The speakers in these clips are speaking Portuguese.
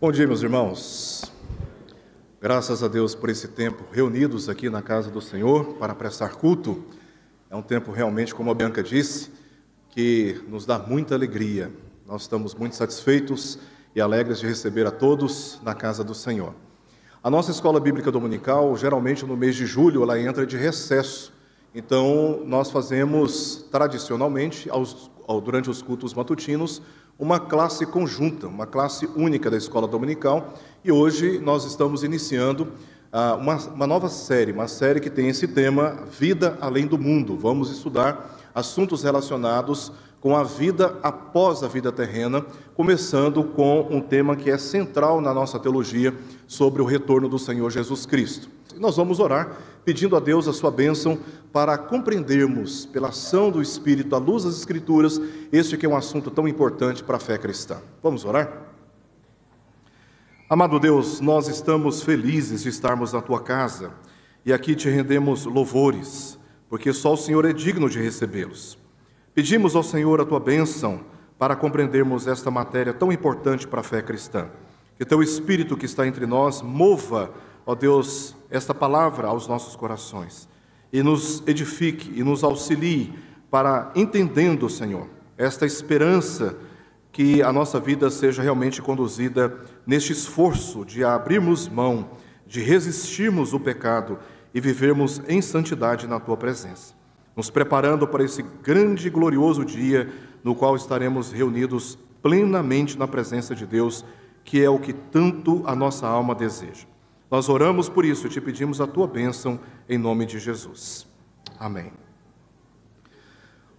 Bom dia, meus irmãos. Graças a Deus por esse tempo reunidos aqui na casa do Senhor para prestar culto. É um tempo realmente, como a Bianca disse, que nos dá muita alegria. Nós estamos muito satisfeitos e alegres de receber a todos na casa do Senhor. A nossa escola bíblica dominical, geralmente no mês de julho, ela entra de recesso. Então, nós fazemos tradicionalmente, durante os cultos matutinos, uma classe conjunta, uma classe única da escola dominical, e hoje nós estamos iniciando uma nova série, uma série que tem esse tema, Vida Além do Mundo. Vamos estudar assuntos relacionados com a vida após a vida terrena, começando com um tema que é central na nossa teologia, sobre o retorno do Senhor Jesus Cristo. E nós vamos orar, pedindo a Deus a sua bênção para compreendermos, pela ação do Espírito, à luz das Escrituras, este que é um assunto tão importante para a fé cristã. Vamos orar? Amado Deus, nós estamos felizes de estarmos na Tua casa, e aqui Te rendemos louvores, porque só o Senhor é digno de recebê-los. Pedimos ao Senhor a Tua bênção para compreendermos esta matéria tão importante para a fé cristã. Que Teu Espírito que está entre nós mova, ó Deus, esta palavra aos nossos corações e nos edifique e nos auxilie para, entendendo, Senhor, esta esperança, que a nossa vida seja realmente conduzida neste esforço de abrirmos mão, de resistirmos o pecado e vivermos em santidade na Tua presença, nos preparando para esse grande e glorioso dia no qual estaremos reunidos plenamente na presença de Deus, que é o que tanto a nossa alma deseja. Nós oramos por isso e Te pedimos a Tua bênção em nome de Jesus. Amém.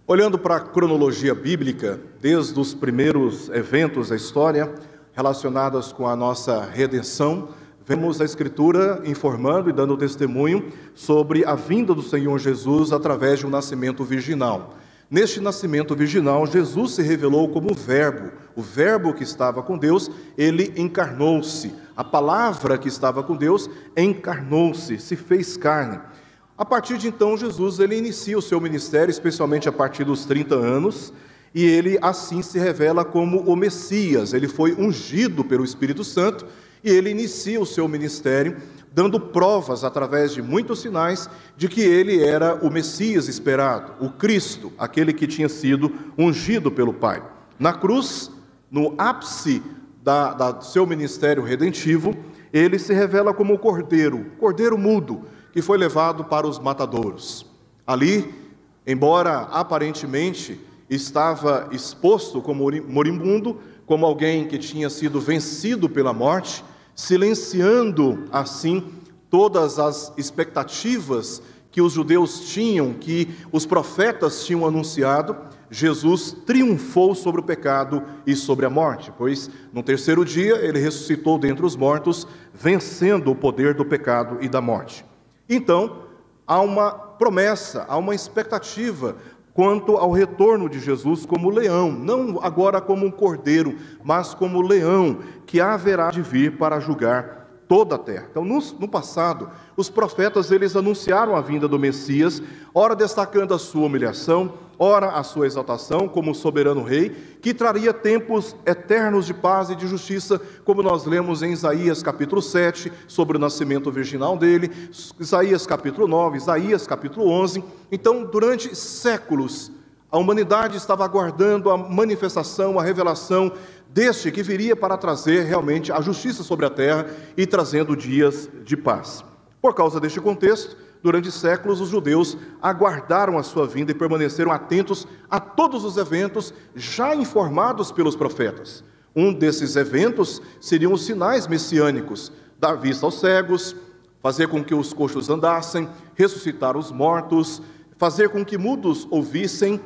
Olhando para a cronologia bíblica, desde os primeiros eventos da história relacionados com a nossa redenção, vemos a Escritura informando e dando testemunho sobre a vinda do Senhor Jesus através de um nascimento virginal. Neste nascimento virginal, Jesus se revelou como o Verbo que estava com Deus, ele encarnou-se. A palavra que estava com Deus encarnou-se, se fez carne. A partir de então, Jesus ele inicia o seu ministério, especialmente a partir dos 30 anos, e ele assim se revela como o Messias. Ele foi ungido pelo Espírito Santo e ele inicia o seu ministério, dando provas, através de muitos sinais, de que ele era o Messias esperado, o Cristo, aquele que tinha sido ungido pelo Pai. Na cruz, no ápice do seu ministério redentivo, ele se revela como o cordeiro mudo, que foi levado para os matadouros. Ali, embora aparentemente estava exposto como moribundo, como alguém que tinha sido vencido pela morte, silenciando assim todas as expectativas que os judeus tinham, que os profetas tinham anunciado, Jesus triunfou sobre o pecado e sobre a morte, pois no terceiro dia ele ressuscitou dentre os mortos, vencendo o poder do pecado e da morte. Então, há uma promessa, há uma expectativa quanto ao retorno de Jesus como leão, não agora como um cordeiro, mas como leão, que haverá de vir para julgar toda a terra. Então, no passado, os profetas eles anunciaram a vinda do Messias, ora destacando a sua humilhação, ora a sua exaltação como soberano rei, que traria tempos eternos de paz e de justiça, como nós lemos em Isaías capítulo 7, sobre o nascimento virginal dele, Isaías capítulo 9, Isaías capítulo 11. Então, durante séculos, a humanidade estava aguardando a manifestação, a revelação deste que viria para trazer realmente a justiça sobre a terra e trazendo dias de paz. Por causa deste contexto, durante séculos os judeus aguardaram a sua vinda e permaneceram atentos a todos os eventos já informados pelos profetas. Um desses eventos seriam os sinais messiânicos: dar vista aos cegos, fazer com que os coxos andassem, ressuscitar os mortos, fazer com que mudos ouvissem,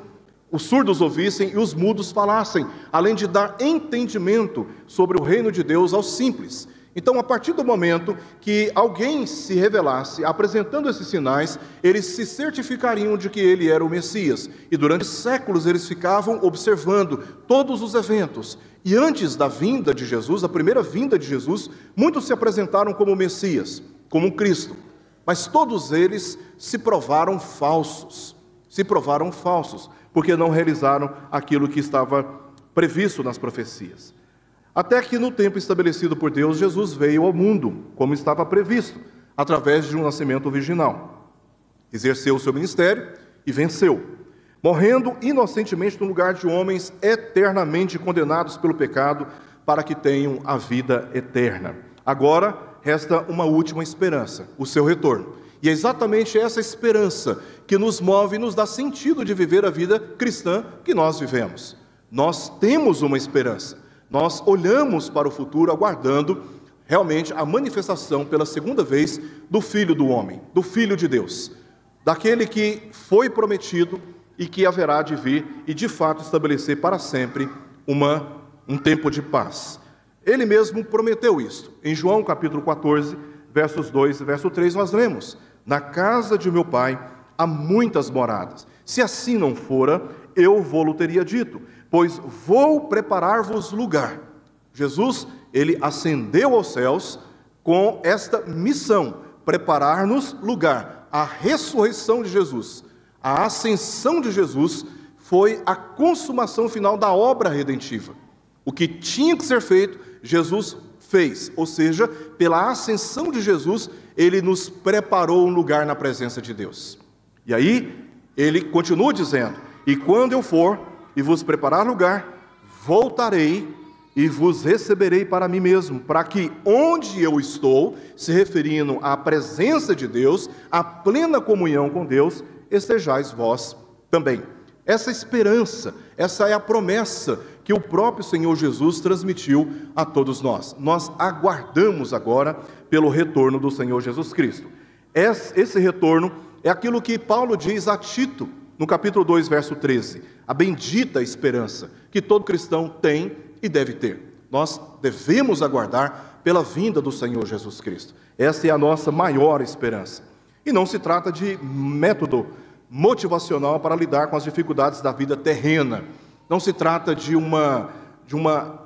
os surdos ouvissem e os mudos falassem, além de dar entendimento sobre o reino de Deus aos simples. Então, a partir do momento que alguém se revelasse apresentando esses sinais, eles se certificariam de que ele era o Messias. E durante séculos eles ficavam observando todos os eventos. E antes da vinda de Jesus, a primeira vinda de Jesus, muitos se apresentaram como Messias, como Cristo. Mas todos eles se provaram falsos, porque não realizaram aquilo que estava previsto nas profecias. Até que no tempo estabelecido por Deus, Jesus veio ao mundo, como estava previsto, através de um nascimento virginal. Exerceu o seu ministério e venceu, morrendo inocentemente no lugar de homens eternamente condenados pelo pecado, para que tenham a vida eterna. Agora, resta uma última esperança, o seu retorno. E é exatamente essa esperança que nos move e nos dá sentido de viver a vida cristã que nós vivemos. Nós temos uma esperança, nós olhamos para o futuro aguardando realmente a manifestação pela segunda vez do Filho do homem, do Filho de Deus, daquele que foi prometido e que haverá de vir e de fato estabelecer para sempre um tempo de paz. Ele mesmo prometeu isso. Em João capítulo 14, versos 2 e verso 3, nós lemos: na casa de meu pai há muitas moradas. Se assim não fora, eu vou-lo teria dito, pois vou preparar-vos lugar. Jesus, ele ascendeu aos céus com esta missão, preparar-nos lugar. A ressurreição de Jesus, a ascensão de Jesus, foi a consumação final da obra redentiva. O que tinha que ser feito, Jesus fez, ou seja, pela ascensão de Jesus, ele nos preparou um lugar na presença de Deus. E aí, ele continua dizendo: e quando eu for e vos preparar lugar, voltarei e vos receberei para mim mesmo, para que onde eu estou, se referindo à presença de Deus, à plena comunhão com Deus, estejais vós também. Essa esperança, essa é a promessa que o próprio Senhor Jesus transmitiu a todos nós. Nós aguardamos agora pelo retorno do Senhor Jesus Cristo. Esse retorno é aquilo que Paulo diz a Tito, no capítulo 2, verso 13, a bendita esperança que todo cristão tem e deve ter. Nós devemos aguardar pela vinda do Senhor Jesus Cristo. Essa é a nossa maior esperança. E não se trata de método motivacional para lidar com as dificuldades da vida terrena. Não se trata de uma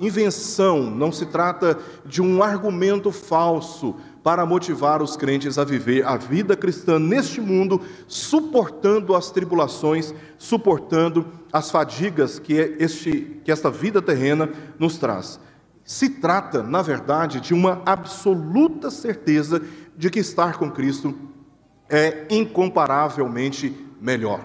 invenção, não se trata de um argumento falso para motivar os crentes a viver a vida cristã neste mundo, suportando as tribulações, suportando as fadigas que esta vida terrena nos traz. Se trata, na verdade, de uma absoluta certeza de que estar com Cristo é incomparavelmente melhor.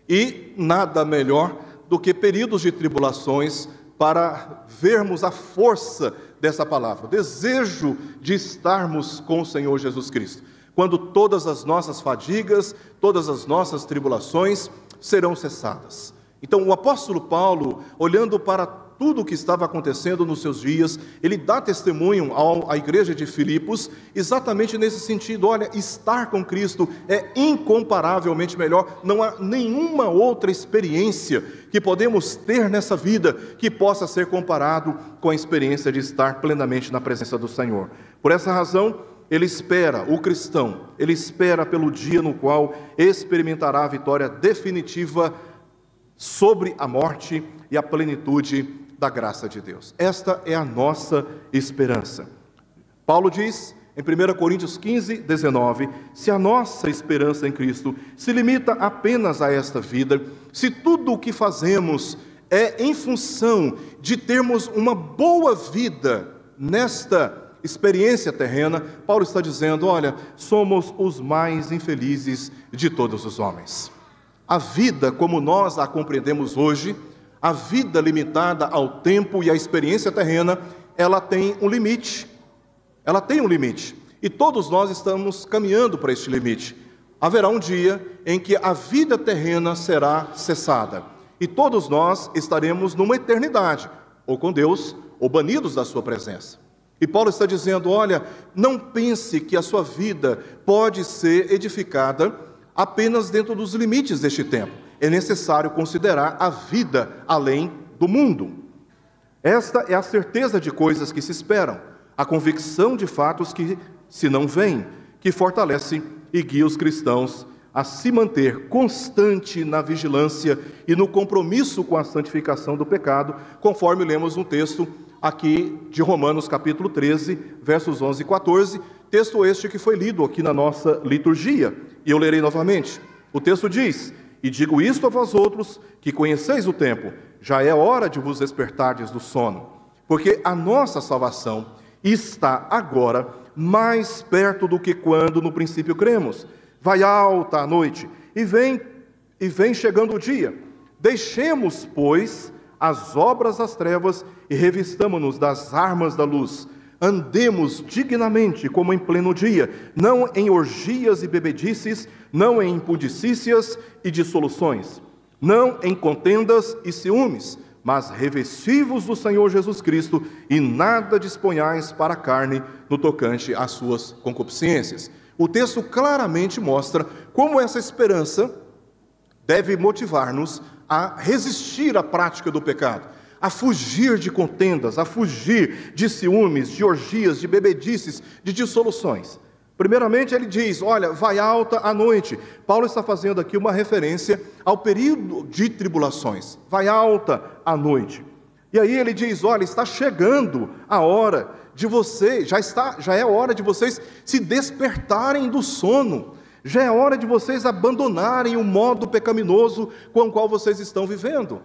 E nada melhor do que períodos de tribulações para vermos a força dessa palavra, o desejo de estarmos com o Senhor Jesus Cristo, quando todas as nossas fadigas, todas as nossas tribulações serão cessadas. Então o apóstolo Paulo, olhando para tudo o que estava acontecendo nos seus dias, ele dá testemunho à igreja de Filipos, exatamente nesse sentido: olha, estar com Cristo é incomparavelmente melhor, não há nenhuma outra experiência que podemos ter nessa vida que possa ser comparado com a experiência de estar plenamente na presença do Senhor. Por essa razão, ele espera, o cristão, ele espera pelo dia no qual experimentará a vitória definitiva sobre a morte e a plenitude da graça de Deus. Esta é a nossa esperança. Paulo diz em 1 Coríntios 15, 19, se a nossa esperança em Cristo se limita apenas a esta vida, se tudo o que fazemos é em função de termos uma boa vida nesta experiência terrena, Paulo está dizendo: olha, somos os mais infelizes de todos os homens. A vida como nós a compreendemos hoje, a vida limitada ao tempo e à experiência terrena, ela tem um limite. Ela tem um limite. E todos nós estamos caminhando para este limite. Haverá um dia em que a vida terrena será cessada. E todos nós estaremos numa eternidade, ou com Deus, ou banidos da sua presença. E Paulo está dizendo: olha, não pense que a sua vida pode ser edificada apenas dentro dos limites deste tempo. É necessário considerar a vida além do mundo. Esta é a certeza de coisas que se esperam, a convicção de fatos que se não veem, que fortalece e guia os cristãos a se manter constante na vigilância e no compromisso com a santificação do pecado, conforme lemos um texto aqui de Romanos capítulo 13, versos 11 e 14, texto este que foi lido aqui na nossa liturgia, e eu lerei novamente. O texto diz: e digo isto a vós outros, que conheceis o tempo, já é hora de vos despertardes do sono, porque a nossa salvação está agora mais perto do que quando no princípio cremos. Vai alta a noite e vem chegando o dia. Deixemos, pois, as obras das trevas e revistamo-nos das armas da luz. Andemos dignamente como em pleno dia, não em orgias e bebedices, não em impudicícias e dissoluções, não em contendas e ciúmes, mas revesti-vos do Senhor Jesus Cristo e nada disponhais para a carne no tocante às suas concupiscências. O texto claramente mostra como essa esperança deve motivar-nos a resistir à prática do pecado, a fugir de contendas, a fugir de ciúmes, de orgias, de bebedices, de dissoluções. Primeiramente ele diz, olha, vai alta a noite. Paulo está fazendo aqui uma referência ao período de tribulações. Vai alta a noite. E aí ele diz, olha, está chegando a hora de vocês, já é hora de vocês se despertarem do sono. Já é hora de vocês abandonarem o modo pecaminoso com o qual vocês estão vivendo.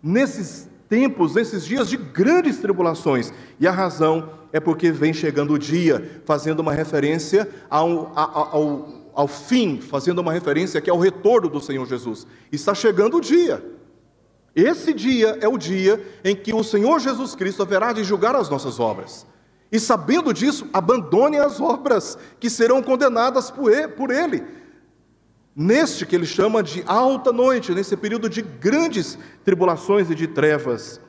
Nesses tempos, nesses dias de grandes tribulações. E a razão é porque vem chegando o dia, fazendo uma referência ao fim, fazendo uma referência aqui ao retorno do Senhor Jesus. Está chegando o dia. Esse dia é o dia em que o Senhor Jesus Cristo haverá de julgar as nossas obras. E sabendo disso, abandone as obras que serão condenadas por Ele. Neste que ele chama de alta noite, nesse período de grandes tribulações e de trevas.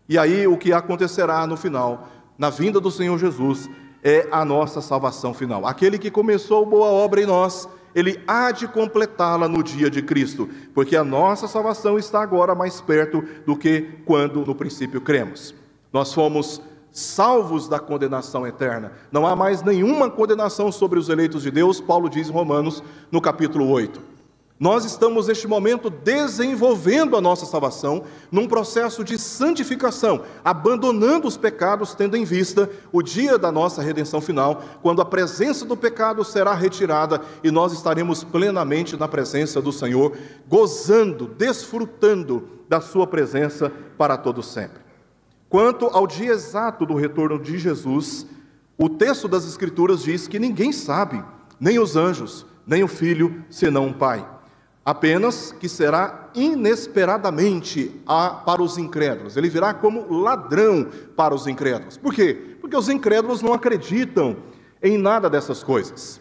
E aí o que acontecerá no final, na vinda do Senhor Jesus, é a nossa salvação final. Aquele que começou boa obra em nós, ele há de completá-la no dia de Cristo, porque a nossa salvação está agora mais perto do que quando no princípio cremos. Nós fomos salvos da condenação eterna. Não há mais nenhuma condenação sobre os eleitos de Deus, Paulo diz em Romanos, no capítulo 8. Nós estamos, neste momento, desenvolvendo a nossa salvação num processo de santificação, abandonando os pecados, tendo em vista o dia da nossa redenção final, quando a presença do pecado será retirada e nós estaremos plenamente na presença do Senhor, gozando, desfrutando da sua presença para todo sempre. Quanto ao dia exato do retorno de Jesus, o texto das Escrituras diz que ninguém sabe, nem os anjos, nem o Filho, senão o Pai. Apenas que será inesperadamente para os incrédulos. Ele virá como ladrão para os incrédulos. Por quê? Porque os incrédulos não acreditam em nada dessas coisas.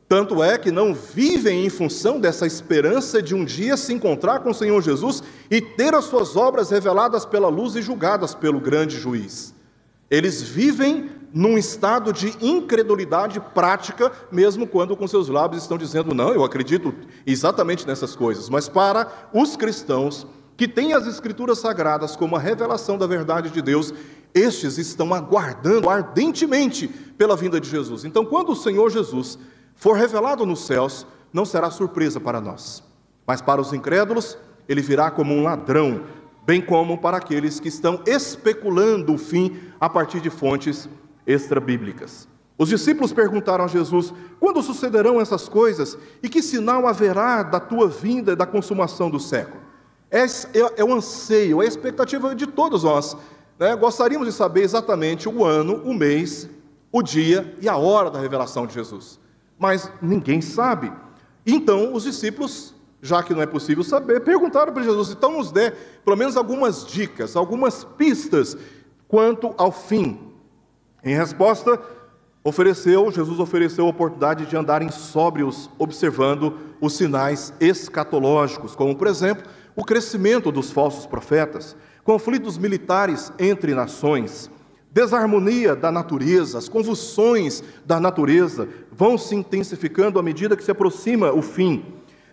Tanto é que não vivem em função dessa esperança de um dia se encontrar com o Senhor Jesus e ter as suas obras reveladas pela luz e julgadas pelo grande juiz. Eles vivem num estado de incredulidade prática, mesmo quando com seus lábios estão dizendo, não, eu acredito exatamente nessas coisas. Mas para os cristãos que têm as Escrituras Sagradas como a revelação da verdade de Deus, estes estão aguardando ardentemente pela vinda de Jesus. Então, quando o Senhor Jesus for revelado nos céus, não será surpresa para nós. Mas para os incrédulos, ele virá como um ladrão, bem como para aqueles que estão especulando o fim a partir de fontes extrabíblicas. Os discípulos perguntaram a Jesus, quando sucederão essas coisas? E que sinal haverá da tua vinda e da consumação do século? É o anseio, é a expectativa de todos nós, né? Gostaríamos de saber exatamente o ano, o mês, o dia e a hora da revelação de Jesus. Mas ninguém sabe. Então os discípulos, já que não é possível saber, perguntaram para Jesus, então nos dê pelo menos algumas dicas, algumas pistas quanto ao fim. Em resposta, Jesus ofereceu a oportunidade de andarem sóbrios, observando os sinais escatológicos, como por exemplo, o crescimento dos falsos profetas, conflitos militares entre nações, desarmonia da natureza, as convulsões da natureza vão se intensificando à medida que se aproxima o fim.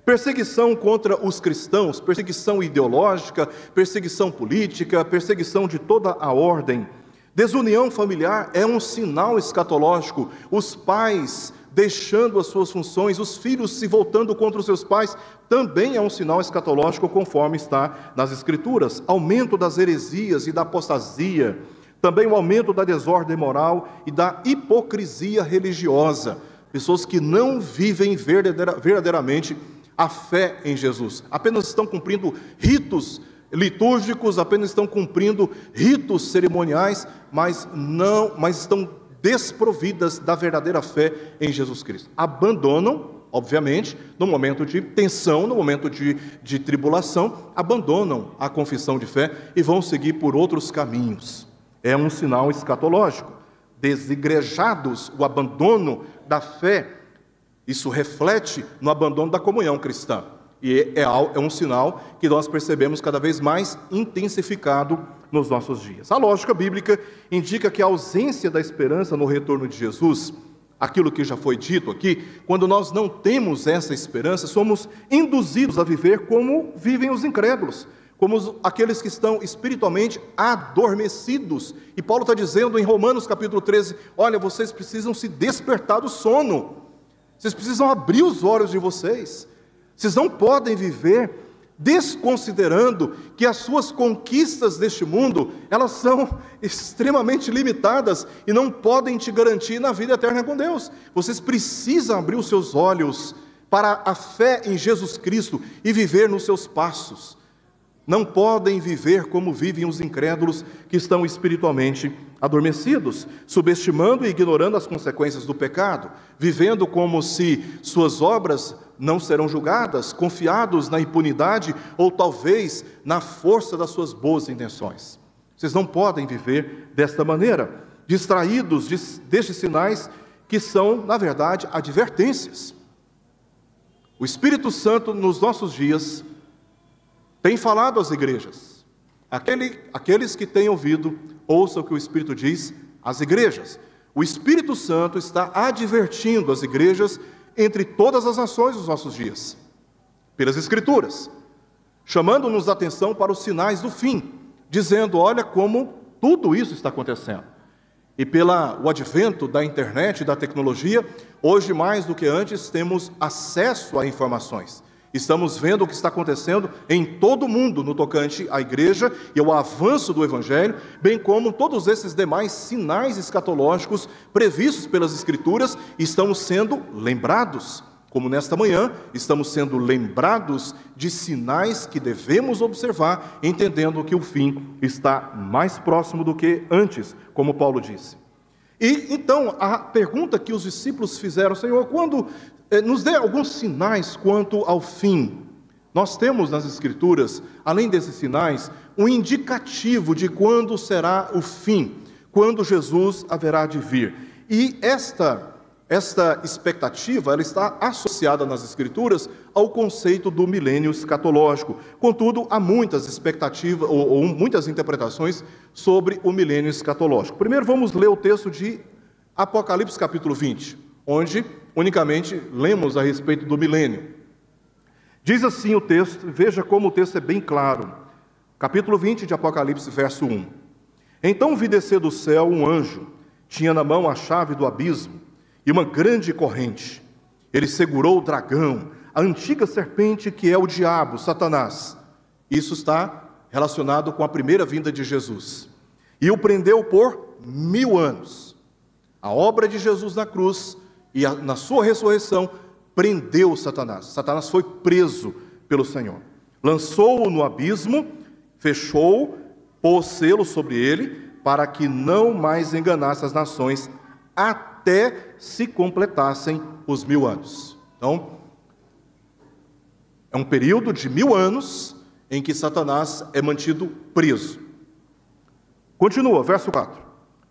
Perseguição contra os cristãos, perseguição ideológica, perseguição política, perseguição de toda a ordem. Desunião familiar é um sinal escatológico. Os pais deixando as suas funções, os filhos se voltando contra os seus pais, também é um sinal escatológico conforme está nas Escrituras. Aumento das heresias e da apostasia. Também o aumento da desordem moral e da hipocrisia religiosa. Pessoas que não vivem verdadeiramente a fé em Jesus. Apenas estão cumprindo ritos litúrgicos, apenas estão cumprindo ritos cerimoniais, mas estão desprovidas da verdadeira fé em Jesus Cristo. Abandonam, obviamente, no momento de tensão, no momento de tribulação, abandonam a confissão de fé e vão seguir por outros caminhos. É um sinal escatológico. Desigrejados, o abandono da fé, isso reflete no abandono da comunhão cristã. E é um sinal que nós percebemos cada vez mais intensificado nos nossos dias. A lógica bíblica indica que a ausência da esperança no retorno de Jesus, aquilo que já foi dito aqui, quando nós não temos essa esperança, somos induzidos a viver como vivem os incrédulos, como aqueles que estão espiritualmente adormecidos. E Paulo está dizendo em Romanos capítulo 13, olha, vocês precisam se despertar do sono, vocês precisam abrir os olhos de vocês. Vocês não podem viver desconsiderando que as suas conquistas deste mundo, elas são extremamente limitadas e não podem te garantir na vida eterna com Deus. Vocês precisam abrir os seus olhos para a fé em Jesus Cristo e viver nos seus passos. Não podem viver como vivem os incrédulos que estão espiritualmente adormecidos, subestimando e ignorando as consequências do pecado, vivendo como se suas obras não serão julgadas, confiados na impunidade ou talvez na força das suas boas intenções. Vocês não podem viver desta maneira, distraídos destes sinais que são, na verdade, advertências. O Espírito Santo, nos nossos dias, tem falado às igrejas. Aqueles que têm ouvido, ouçam o que o Espírito diz às igrejas. O Espírito Santo está advertindo as igrejas entre todas as nações dos nossos dias, pelas Escrituras, chamando-nos a atenção para os sinais do fim, dizendo, olha como tudo isso está acontecendo. E pelo advento da internet e da tecnologia, hoje mais do que antes temos acesso a informações. Estamos vendo o que está acontecendo em todo o mundo no tocante à igreja e ao avanço do Evangelho, bem como todos esses demais sinais escatológicos previstos pelas Escrituras estão sendo lembrados. Como nesta manhã, estamos sendo lembrados de sinais que devemos observar, entendendo que o fim está mais próximo do que antes, como Paulo disse. E então, a pergunta que os discípulos fizeram, Senhor, quando nos dê alguns sinais quanto ao fim. Nós temos nas Escrituras, além desses sinais, um indicativo de quando será o fim, quando Jesus haverá de vir. E esta expectativa, ela está associada nas Escrituras ao conceito do milênio escatológico. Contudo, há muitas expectativas, ou muitas interpretações sobre o milênio escatológico. Primeiro vamos ler o texto de Apocalipse capítulo 20, onde unicamente lemos a respeito do milênio. Diz assim o texto, veja como o texto é bem claro. Capítulo 20 de Apocalipse, verso 1. Então vi descer do céu um anjo, tinha na mão a chave do abismo e uma grande corrente. Ele segurou o dragão, a antiga serpente que é o diabo, Satanás. Isso está relacionado com a primeira vinda de Jesus. E o prendeu por 1000 anos. A obra de Jesus na cruz e na sua ressurreição prendeu Satanás. Satanás foi preso pelo Senhor. Lançou-o no abismo, fechou, pôs selo sobre ele, para que não mais enganasse as nações, até se completassem os 1000 anos. Então, é um período de 1000 anos em que Satanás é mantido preso. Continua, verso 4.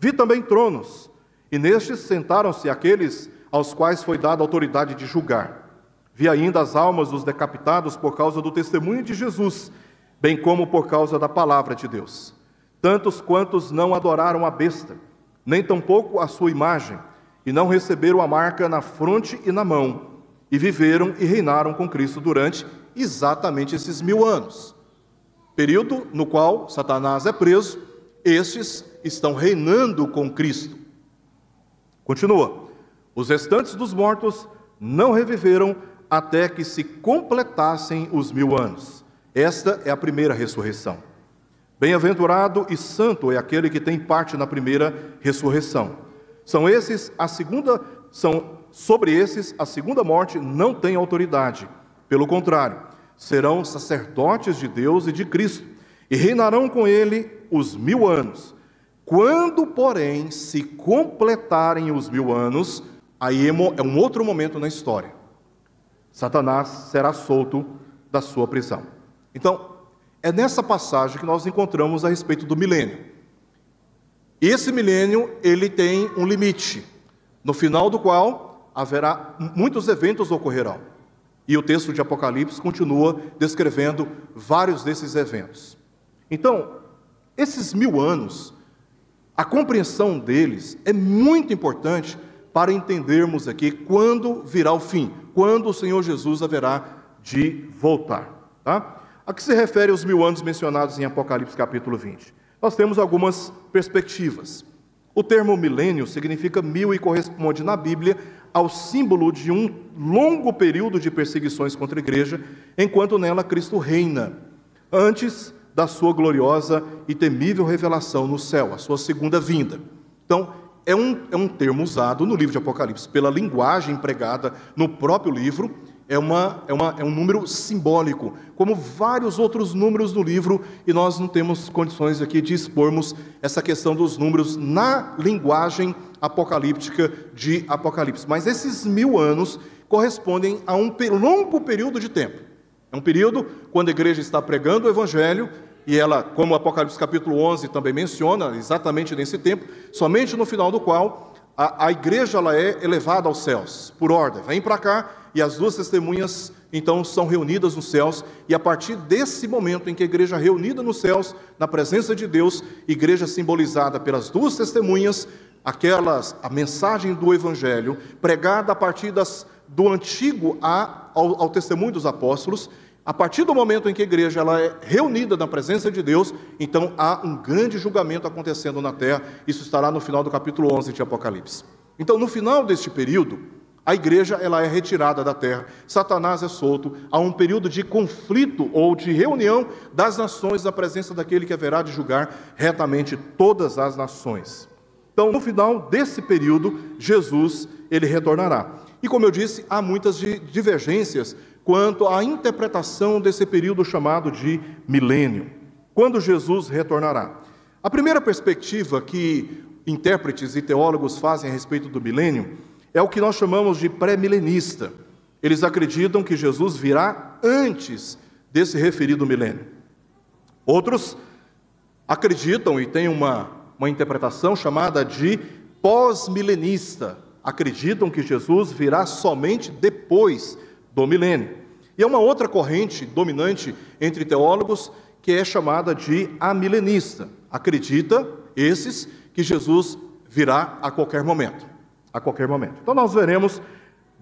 Vi também tronos, e nestes sentaram-se aqueles aos quais foi dada a autoridade de julgar. Vi ainda as almas dos decapitados por causa do testemunho de Jesus, bem como por causa da palavra de Deus. Tantos quantos não adoraram a besta, nem tampouco a sua imagem, e não receberam a marca na fronte e na mão, e viveram e reinaram com Cristo durante exatamente esses 1000 anos. Período no qual Satanás é preso, estes estão reinando com Cristo. Continua. Os restantes dos mortos não reviveram até que se completassem os 1000 anos. Esta é a primeira ressurreição. Bem-aventurado e santo é aquele que tem parte na primeira ressurreição. Sobre esses a segunda morte não tem autoridade. Pelo contrário, serão sacerdotes de Deus e de Cristo, e reinarão com ele os 1000 anos. Quando, porém, se completarem os 1000 anos, aí é um outro momento na história. Satanás será solto da sua prisão. Então, é nessa passagem que nós encontramos a respeito do milênio. Esse milênio, ele tem um limite, no final do qual haverá muitos eventos ocorrerão. E o texto de Apocalipse continua descrevendo vários desses eventos. Então, esses 1000 anos, a compreensão deles é muito importante para entendermos aqui quando virá o fim, quando o Senhor Jesus haverá de voltar. Tá? A que se refere aos 1000 anos mencionados em Apocalipse capítulo 20? Nós temos algumas perspectivas. O termo milênio significa 1000 e corresponde na Bíblia ao símbolo de um longo período de perseguições contra a igreja, enquanto nela Cristo reina, antes da sua gloriosa e temível revelação no céu, a sua segunda vinda. Então, é um termo usado no livro de Apocalipse, pela linguagem empregada no próprio livro, é um número simbólico, como vários outros números no livro, e nós não temos condições aqui de expormos essa questão dos números na linguagem apocalíptica de Apocalipse. Mas esses 1000 anos correspondem a um longo período de tempo. É um período quando a igreja está pregando o Evangelho, e ela, como o Apocalipse capítulo 11 também menciona, exatamente nesse tempo, somente no final do qual a igreja ela é elevada aos céus, por ordem, vem para cá, e as 2 testemunhas então são reunidas nos céus, e a partir desse momento em que a igreja é reunida nos céus, na presença de Deus, igreja simbolizada pelas 2 testemunhas, a mensagem do Evangelho, pregada a partir do antigo ao testemunho dos apóstolos. A partir do momento em que a igreja ela é reunida na presença de Deus, então há um grande julgamento acontecendo na terra. Isso estará no final do capítulo 11 de Apocalipse. Então, no final deste período, a igreja ela é retirada da terra, Satanás é solto, há um período de conflito ou de reunião das nações na presença daquele que haverá de julgar retamente todas as nações. Então, no final desse período, Jesus ele retornará. E como eu disse, há muitas divergências quanto à interpretação desse período chamado de milênio. Quando Jesus retornará? A primeira perspectiva que intérpretes e teólogos fazem a respeito do milênio é o que nós chamamos de pré-milenista. Eles acreditam que Jesus virá antes desse referido milênio. Outros acreditam e têm uma interpretação chamada de pós-milenista. Acreditam que Jesus virá somente depois do milênio. E é uma outra corrente dominante entre teólogos que é chamada de amilenista. Acredita, esses, que Jesus virá a qualquer momento. A qualquer momento. Então nós veremos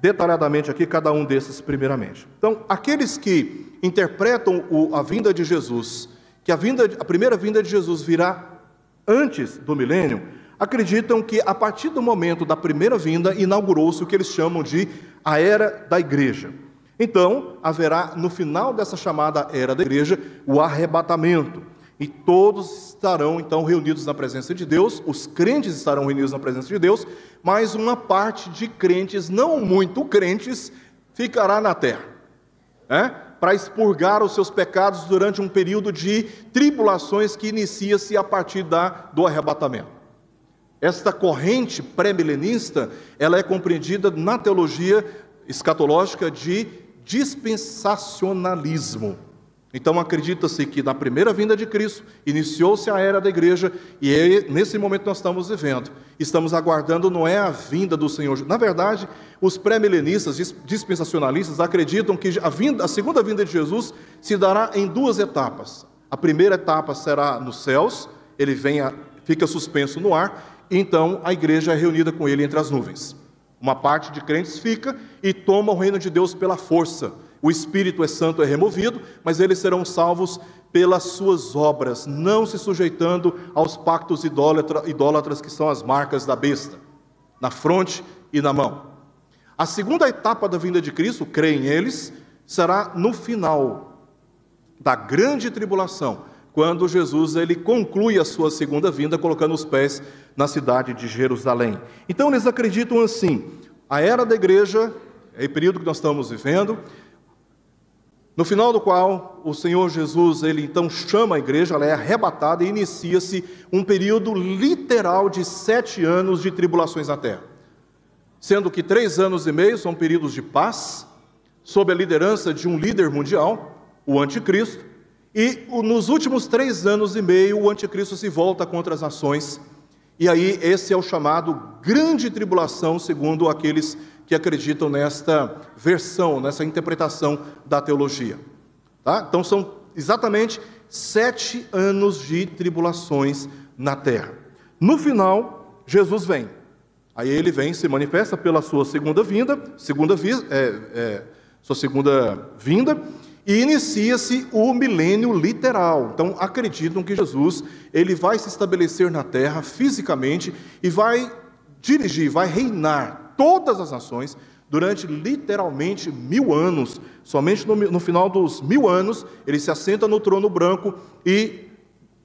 detalhadamente aqui cada um desses primeiramente. Então, aqueles que interpretam a vinda de Jesus, que a primeira vinda de Jesus virá antes do milênio, acreditam que a partir do momento da primeira vinda inaugurou-se o que eles chamam de a era da igreja. Então, haverá no final dessa chamada era da igreja o arrebatamento, e todos estarão então reunidos na presença de Deus, os crentes estarão reunidos na presença de Deus, mas uma parte de crentes, não muito crentes, ficará na terra, para expurgar os seus pecados durante um período de tribulações que inicia-se a partir do arrebatamento. Esta corrente pré-milenista, ela é compreendida na teologia escatológica de dispensacionalismo. Então acredita-se que na primeira vinda de Cristo iniciou-se a era da igreja, e nesse momento nós estamos vivendo. Estamos aguardando, não é a vinda do Senhor. Na verdade, os pré-milenistas, dispensacionalistas, acreditam que a segunda vinda de Jesus se dará em 2 etapas. A primeira etapa será nos céus, ele fica suspenso no ar, e então a igreja é reunida com ele entre as nuvens. Uma parte de crentes fica e toma o reino de Deus pela força. O Espírito Santo é removido, mas eles serão salvos pelas suas obras, não se sujeitando aos pactos idólatras que são as marcas da besta, na fronte e na mão. A segunda etapa da vinda de Cristo, creem eles, será no final da grande tribulação, quando Jesus ele conclui a sua segunda vinda, colocando os pés na cidade de Jerusalém. Então eles acreditam assim, a era da igreja, é o período que nós estamos vivendo, no final do qual o Senhor Jesus, ele então chama a igreja, ela é arrebatada e inicia-se um período literal de 7 anos de tribulações na terra. Sendo que 3 anos e meio são períodos de paz, sob a liderança de um líder mundial, o anticristo, e nos últimos 3 anos e meio o anticristo se volta contra as nações, e aí esse é o chamado grande tribulação, segundo aqueles que acreditam nesta versão, nessa interpretação da teologia. Tá? Então são exatamente 7 anos de tribulações na terra. No final, Jesus vem. Aí ele vem, se manifesta pela sua segunda vinda, e inicia-se o milênio literal. Então acreditam que Jesus, ele vai se estabelecer na terra fisicamente e vai dirigir, vai reinar todas as nações durante literalmente 1000 anos. Somente no final dos 1000 anos ele se assenta no trono branco e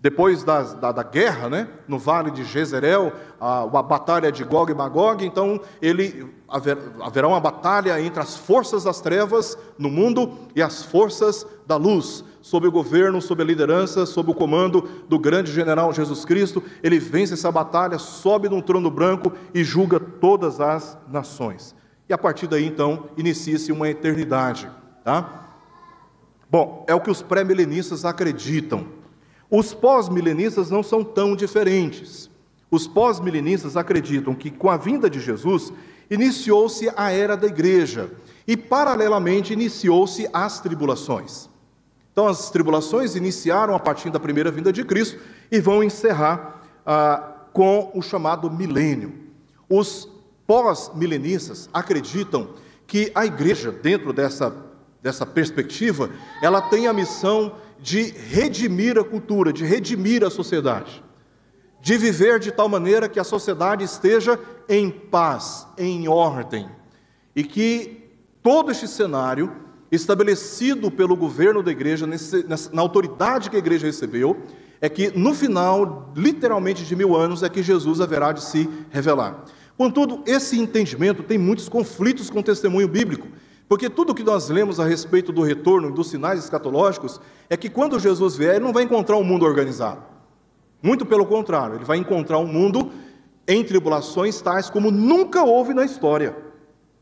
depois da guerra, né, no vale de Jezreel, a batalha de Gog e Magog, então haverá uma batalha entre as forças das trevas no mundo e as forças da luz, sob o governo, sob a liderança, sob o comando do grande general Jesus Cristo. Ele vence essa batalha, sobe num trono branco e julga todas as nações. E a partir daí, então, inicia-se uma eternidade. Tá? Bom, é o que os pré-milenistas acreditam. Os pós-milenistas não são tão diferentes. Os pós-milenistas acreditam que com a vinda de Jesus, iniciou-se a era da igreja e, paralelamente, iniciou-se as tribulações. Então, as tribulações iniciaram a partir da primeira vinda de Cristo e vão encerrar com o chamado milênio. Os pós-milenistas acreditam que a igreja, dentro dessa perspectiva, ela tem a missão de redimir a cultura, de redimir a sociedade, de viver de tal maneira que a sociedade esteja em paz, em ordem, e que todo este cenário estabelecido pelo governo da igreja, na autoridade que a igreja recebeu, é que no final, literalmente de 1000 anos, é que Jesus haverá de se revelar. Contudo, esse entendimento tem muitos conflitos com o testemunho bíblico, porque tudo o que nós lemos a respeito do retorno e dos sinais escatológicos é que quando Jesus vier, ele não vai encontrar um mundo organizado. Muito pelo contrário, ele vai encontrar um mundo em tribulações tais como nunca houve na história.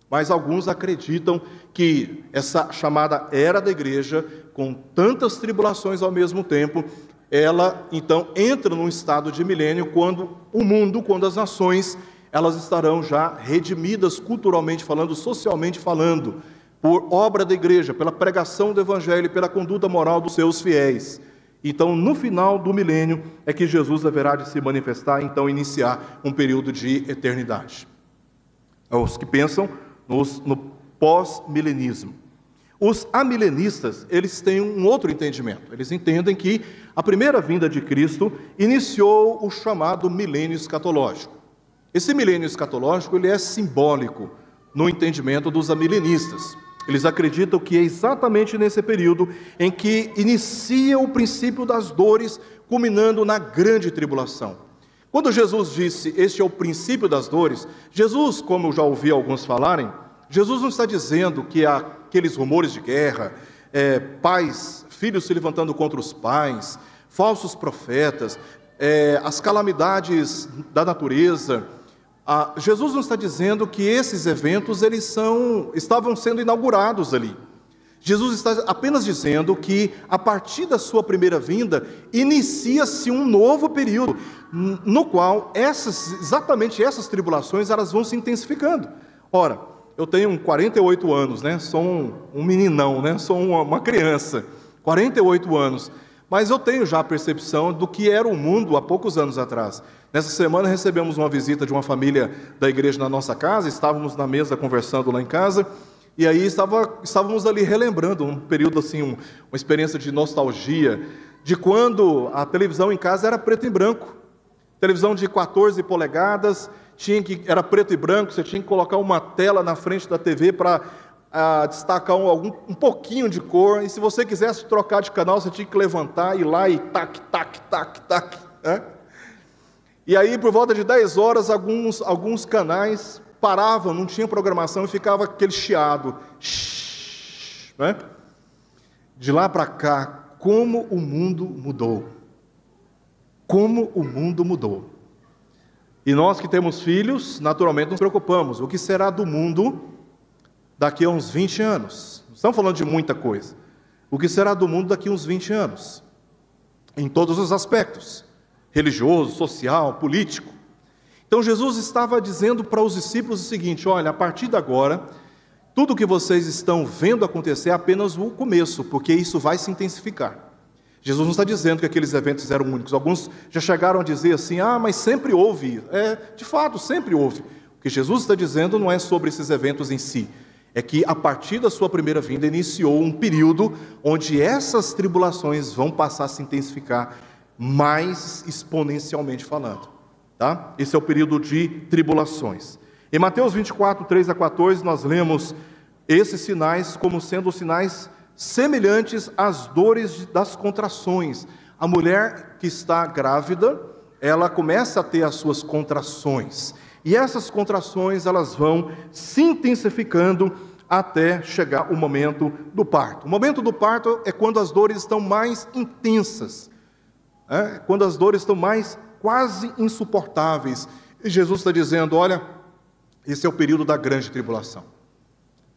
Mas alguns acreditam que essa chamada era da igreja, com tantas tribulações ao mesmo tempo, ela então entra num estado de milênio quando o mundo, quando as nações, elas estarão já redimidas culturalmente falando, socialmente falando, por obra da igreja, pela pregação do evangelho, pela conduta moral dos seus fiéis. Então, no final do milênio, é que Jesus haverá de se manifestar e então iniciar um período de eternidade. Os que pensam no pós-milenismo. Os amilenistas, eles têm um outro entendimento. Eles entendem que a primeira vinda de Cristo iniciou o chamado milênio escatológico. Esse milênio escatológico, ele é simbólico no entendimento dos amilenistas. Eles acreditam que é exatamente nesse período em que inicia o princípio das dores, culminando na grande tribulação. Quando Jesus disse, este é o princípio das dores, Jesus, como eu já ouvi alguns falarem, Jesus não está dizendo que há aqueles rumores de guerra, filhos se levantando contra os pais, falsos profetas, as calamidades da natureza. Jesus não está dizendo que esses eventos estavam sendo inaugurados ali. Jesus está apenas dizendo que a partir da sua primeira vinda inicia-se um novo período no qual exatamente essas tribulações elas vão se intensificando. Ora, eu tenho 48 anos, né? Sou um meninão, né? Sou uma criança, 48 anos. Mas eu tenho já a percepção do que era o mundo há poucos anos atrás. Nessa semana recebemos uma visita de uma família da igreja na nossa casa, estávamos na mesa conversando lá em casa, e aí estávamos ali relembrando um período assim, uma experiência de nostalgia, de quando a televisão em casa era preto e branco. Televisão de 14 polegadas, era preto e branco, você tinha que colocar uma tela na frente da TV para destacar um pouquinho de cor, e se você quisesse trocar de canal, você tinha que levantar, ir lá e tac, tac, tac, tac, né? E aí, por volta de 10 horas, alguns canais paravam, não tinha programação, e ficava aquele chiado, né? de lá para cá, como o mundo mudou. Como o mundo mudou. E nós que temos filhos, naturalmente nos preocupamos. O que será do mundo daqui a uns 20 anos? Não estamos falando de muita coisa. O que será do mundo daqui a uns 20 anos? Em todos os aspectos. Religioso, social, político. Então Jesus estava dizendo para os discípulos o seguinte: olha, a partir de agora, tudo que vocês estão vendo acontecer é apenas o começo, porque isso vai se intensificar. Jesus não está dizendo que aqueles eventos eram únicos. Alguns já chegaram a dizer assim: mas sempre houve. De fato, sempre houve. O que Jesus está dizendo não é sobre esses eventos em si. É que a partir da sua primeira vinda iniciou um período onde essas tribulações vão passar a se intensificar mais exponencialmente falando. Tá? Esse é o período de tribulações. Em Mateus 24, 3 a 14, nós lemos esses sinais como sendo sinais semelhantes às dores das contrações. A mulher que está grávida, ela começa a ter as suas contrações. E essas contrações, elas vão se intensificando até chegar o momento do parto. O momento do parto é quando as dores estão mais intensas. Quando as dores estão mais quase insuportáveis. E Jesus está dizendo: olha, esse é o período da grande tribulação.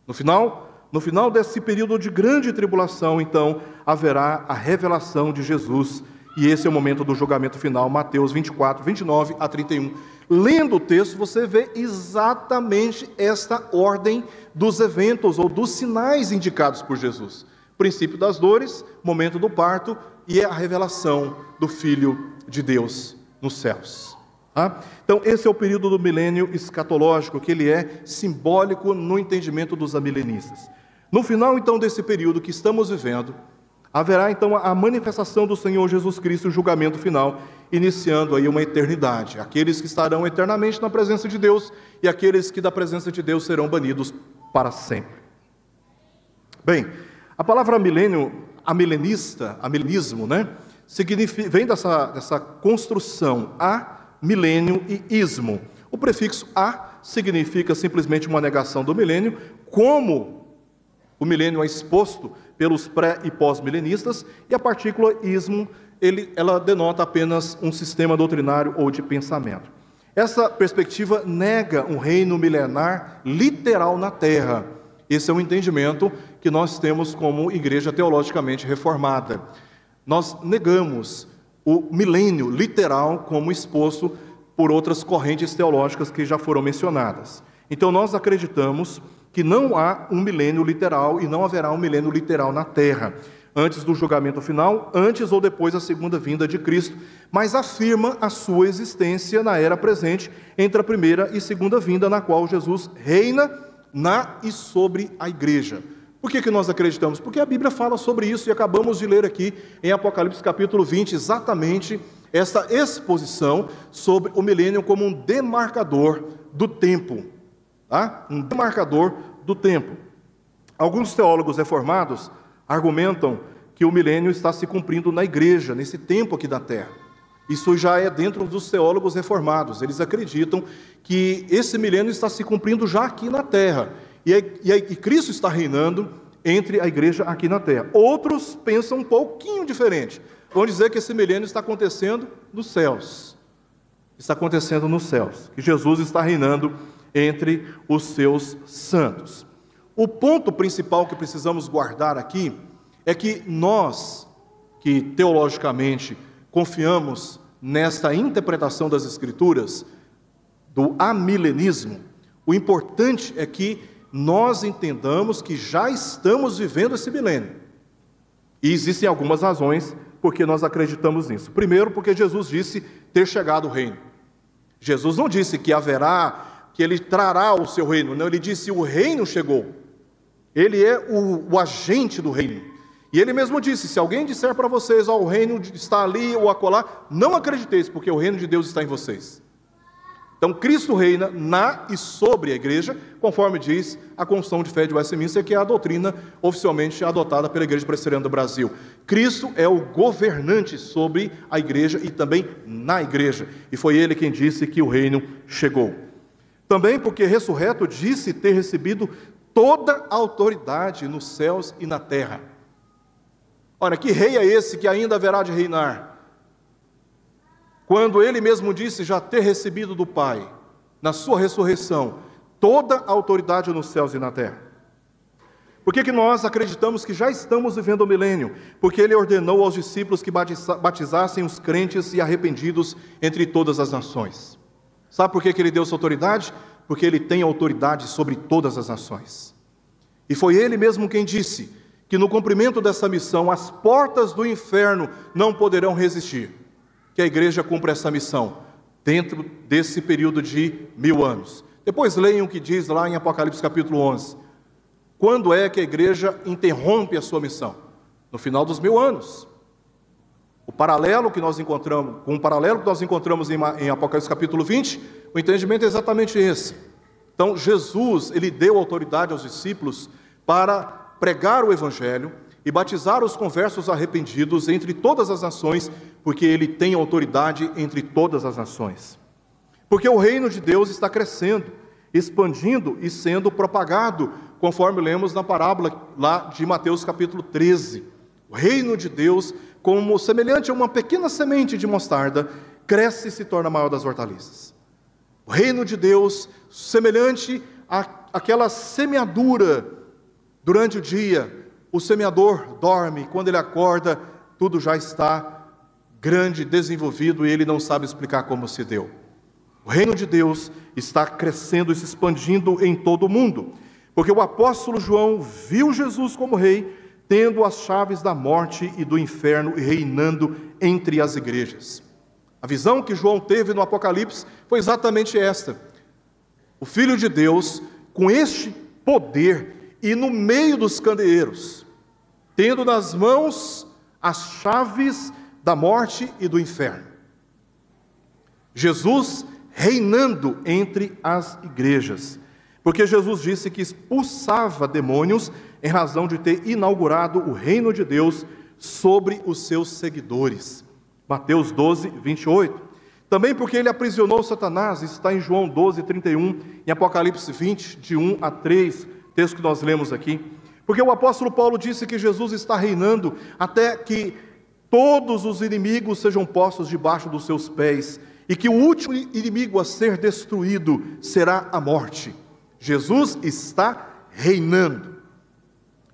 No final desse período de grande tribulação, então, haverá a revelação de Jesus, e esse é o momento do julgamento final, Mateus 24, 29 a 31. Lendo o texto, você vê exatamente esta ordem dos eventos, ou dos sinais indicados por Jesus. Princípio das dores, momento do parto, e a revelação do Filho de Deus nos céus. Então, esse é o período do milênio escatológico, que ele é simbólico no entendimento dos amilenistas. No final, então, desse período que estamos vivendo, haverá, então, a manifestação do Senhor Jesus Cristo, o julgamento final, iniciando aí uma eternidade. Aqueles que estarão eternamente na presença de Deus e aqueles que da presença de Deus serão banidos para sempre. A palavra milênio, amilenismo, vem dessa construção, milênio e ismo. O prefixo a significa simplesmente uma negação do milênio, como o milênio é exposto pelos pré- e pós-milenistas, e a partícula ismo, ela denota apenas um sistema doutrinário ou de pensamento. Essa perspectiva nega um reino milenar literal na Terra. Esse é um entendimento que nós temos como igreja teologicamente reformada. Nós negamos o milênio literal como exposto por outras correntes teológicas que já foram mencionadas. Então nós acreditamos que não há um milênio literal e não haverá um milênio literal na Terra, antes do julgamento final, antes ou depois da segunda vinda de Cristo, mas afirma a sua existência na era presente, entre a primeira e segunda vinda, na qual Jesus reina na e sobre a igreja. Por que nós acreditamos? Porque a Bíblia fala sobre isso, e acabamos de ler aqui em Apocalipse capítulo 20, exatamente essa exposição sobre o milênio como um demarcador do tempo. Um demarcador do tempo. Alguns teólogos reformados argumentam que o milênio está se cumprindo na igreja, nesse tempo aqui da terra. Isso já é dentro dos teólogos reformados. Eles acreditam que esse milênio está se cumprindo já aqui na terra. E Cristo está reinando entre a igreja aqui na terra. Outros pensam um pouquinho diferente. Vão dizer que esse milênio está acontecendo nos céus. Está acontecendo nos céus. Que Jesus está reinando entre os seus santos. O ponto principal que precisamos guardar aqui é que nós, que teologicamente confiamos nesta interpretação das Escrituras, do amilenismo, o importante é que nós entendamos que já estamos vivendo esse milênio. E existem algumas razões porque nós acreditamos nisso. Primeiro, porque Jesus disse ter chegado o reino. Jesus não disse que ele trará o seu reino, não, ele disse o reino chegou. Ele é o agente do reino. E ele mesmo disse: se alguém disser para vocês, o reino está ali ou acolá, não acrediteis, porque o reino de Deus está em vocês. Então Cristo reina na e sobre a igreja, conforme diz a Confissão de Fé de Westminster, que é a doutrina oficialmente adotada pela Igreja Presbiteriana do Brasil. Cristo é o governante sobre a igreja e também na igreja. E foi ele quem disse que o reino chegou. Também porque ressurreto disse ter recebido toda a autoridade nos céus e na terra. Ora, que rei é esse que ainda haverá de reinar? Quando ele mesmo disse já ter recebido do Pai, na sua ressurreição, toda a autoridade nos céus e na terra. Por que nós acreditamos que já estamos vivendo o milênio? Porque ele ordenou aos discípulos que batizassem os crentes e arrependidos entre todas as nações. Sabe por que ele deu essa autoridade? Porque ele tem autoridade sobre todas as nações. E foi ele mesmo quem disse que no cumprimento dessa missão, as portas do inferno não poderão resistir. Que a igreja cumpra essa missão dentro desse período de 1000 anos. Depois leiam o que diz lá em Apocalipse capítulo 11. Quando é que a igreja interrompe a sua missão? No final dos 1000 anos. Com o paralelo que nós encontramos em Apocalipse capítulo 20, o entendimento é exatamente esse. Então, Jesus, ele deu autoridade aos discípulos para pregar o evangelho e batizar os conversos arrependidos entre todas as nações, porque ele tem autoridade entre todas as nações. Porque o reino de Deus está crescendo, expandindo e sendo propagado, conforme lemos na parábola lá de Mateus capítulo 13. O reino de Deus, como semelhante a uma pequena semente de mostarda, cresce e se torna maior das hortaliças. O reino de Deus, semelhante àquela semeadura durante o dia, o semeador dorme, quando ele acorda, tudo já está grande, desenvolvido, e ele não sabe explicar como se deu. O reino de Deus está crescendo e se expandindo em todo o mundo, porque o apóstolo João viu Jesus como rei, tendo as chaves da morte e do inferno e reinando entre as igrejas. A visão que João teve no Apocalipse foi exatamente esta. O Filho de Deus, com este poder e no meio dos candeeiros, tendo nas mãos as chaves da morte e do inferno. Jesus reinando entre as igrejas, porque Jesus disse que expulsava demônios em razão de ter inaugurado o reino de Deus sobre os seus seguidores. Mateus 12, 28. Também porque ele aprisionou Satanás, está em João 12, 31, em Apocalipse 20, de 1 a 3, texto que nós lemos aqui. Porque o apóstolo Paulo disse que Jesus está reinando até que todos os inimigos sejam postos debaixo dos seus pés, e que o último inimigo a ser destruído será a morte. Jesus está reinando,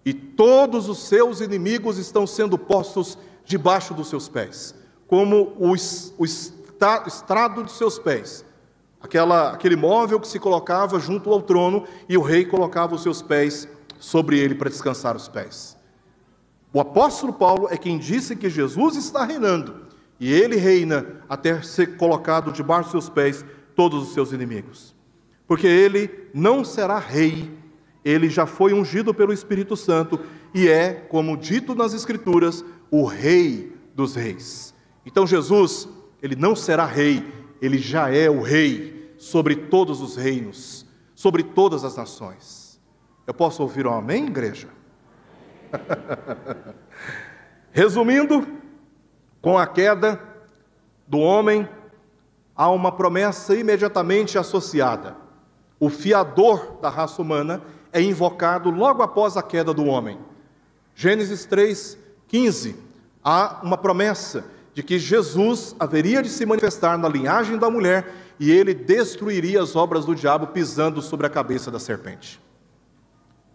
e todos os seus inimigos estão sendo postos debaixo dos seus pés, como o estrado de seus pés, aquele móvel que se colocava junto ao trono, e o rei colocava os seus pés sobre ele para descansar os pés. O apóstolo Paulo é quem disse que Jesus está reinando, e ele reina até ser colocado debaixo dos seus pés todos os seus inimigos. Porque ele não será rei, ele já foi ungido pelo Espírito Santo, e é, como dito nas Escrituras, o Rei dos Reis. Então Jesus, ele não será rei, ele já é o rei sobre todos os reinos, sobre todas as nações. Eu posso ouvir um amém, igreja? Resumindo, com a queda do homem, há uma promessa imediatamente associada. O fiador da raça humana é invocado logo após a queda do homem. Gênesis 3:15, há uma promessa de que Jesus haveria de se manifestar na linhagem da mulher, e ele destruiria as obras do diabo pisando sobre a cabeça da serpente.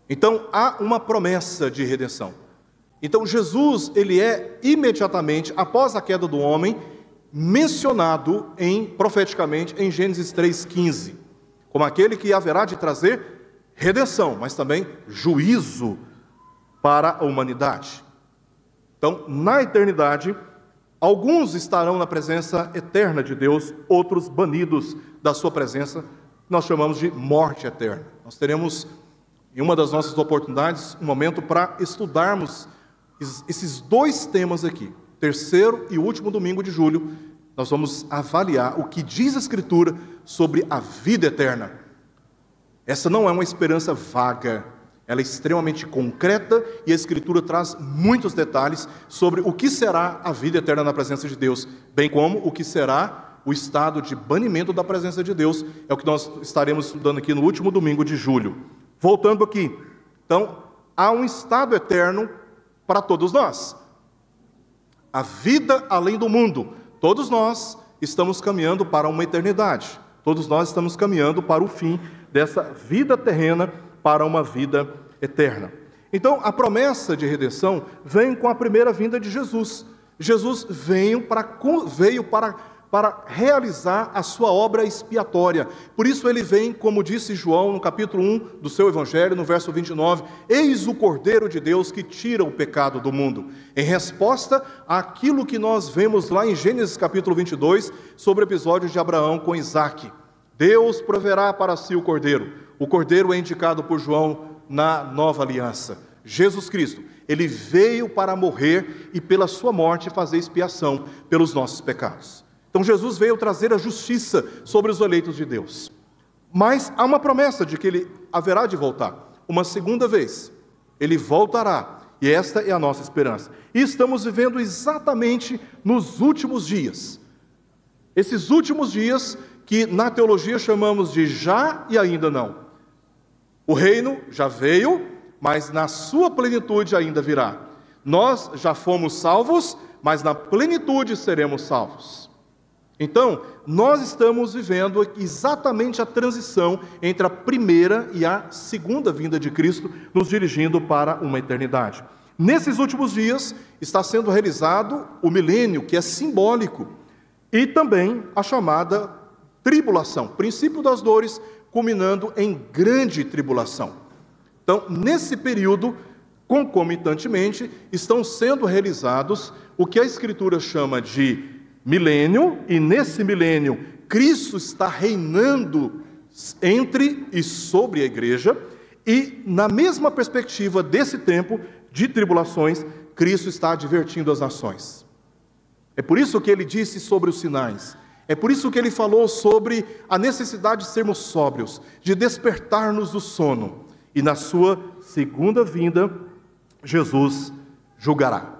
Então há uma promessa de redenção. Então Jesus, ele é imediatamente após a queda do homem mencionado profeticamente em Gênesis 3:15, como aquele que haverá de trazer redenção, mas também juízo para a humanidade. Então, na eternidade, alguns estarão na presença eterna de Deus, outros banidos da sua presença, nós chamamos de morte eterna. Nós teremos, em uma das nossas oportunidades, um momento para estudarmos esses dois temas aqui. Terceiro e último domingo de julho, nós vamos avaliar o que diz a Escritura sobre a vida eterna. Essa não é uma esperança vaga, ela é extremamente concreta, e a Escritura traz muitos detalhes sobre o que será a vida eterna na presença de Deus, bem como o que será o estado de banimento da presença de Deus. É o que nós estaremos estudando aqui no último domingo de julho. Voltando aqui, então, há um estado eterno para todos nós. a vida além do mundo. Todos nós estamos caminhando para uma eternidade. Todos nós estamos caminhando para o fim dessa vida terrena, para uma vida eterna. Então, a promessa de redenção vem com a primeira vinda de Jesus. Jesus veio para realizar a sua obra expiatória. Por isso ele vem, como disse João no capítulo 1 do seu Evangelho, no verso 29, eis o Cordeiro de Deus que tira o pecado do mundo. Em resposta àquilo que nós vemos lá em Gênesis capítulo 22, sobre o episódio de Abraão com Isaque. Deus proverá para si o Cordeiro. O Cordeiro é indicado por João na nova aliança. Jesus Cristo, ele veio para morrer e pela sua morte fazer expiação pelos nossos pecados. Então Jesus veio trazer a justiça sobre os eleitos de Deus. Mas há uma promessa de que ele haverá de voltar. Uma segunda vez, ele voltará. E esta é a nossa esperança. E estamos vivendo exatamente nos últimos dias. Esses últimos dias que na teologia chamamos de já e ainda não. O reino já veio, mas na sua plenitude ainda virá. Nós já fomos salvos, mas na plenitude seremos salvos. Então, nós estamos vivendo exatamente a transição entre a primeira e a segunda vinda de Cristo, nos dirigindo para uma eternidade. Nesses últimos dias, está sendo realizado o milênio, que é simbólico, e também a chamada tribulação, princípio das dores, culminando em grande tribulação. Então, nesse período, concomitantemente, estão sendo realizados o que a Escritura chama de milênio, e nesse milênio, Cristo está reinando entre e sobre a igreja, e na mesma perspectiva desse tempo de tribulações, Cristo está advertindo as nações. É por isso que ele disse sobre os sinais, é por isso que ele falou sobre a necessidade de sermos sóbrios, de despertar-nos do sono, e na sua segunda vinda, Jesus julgará.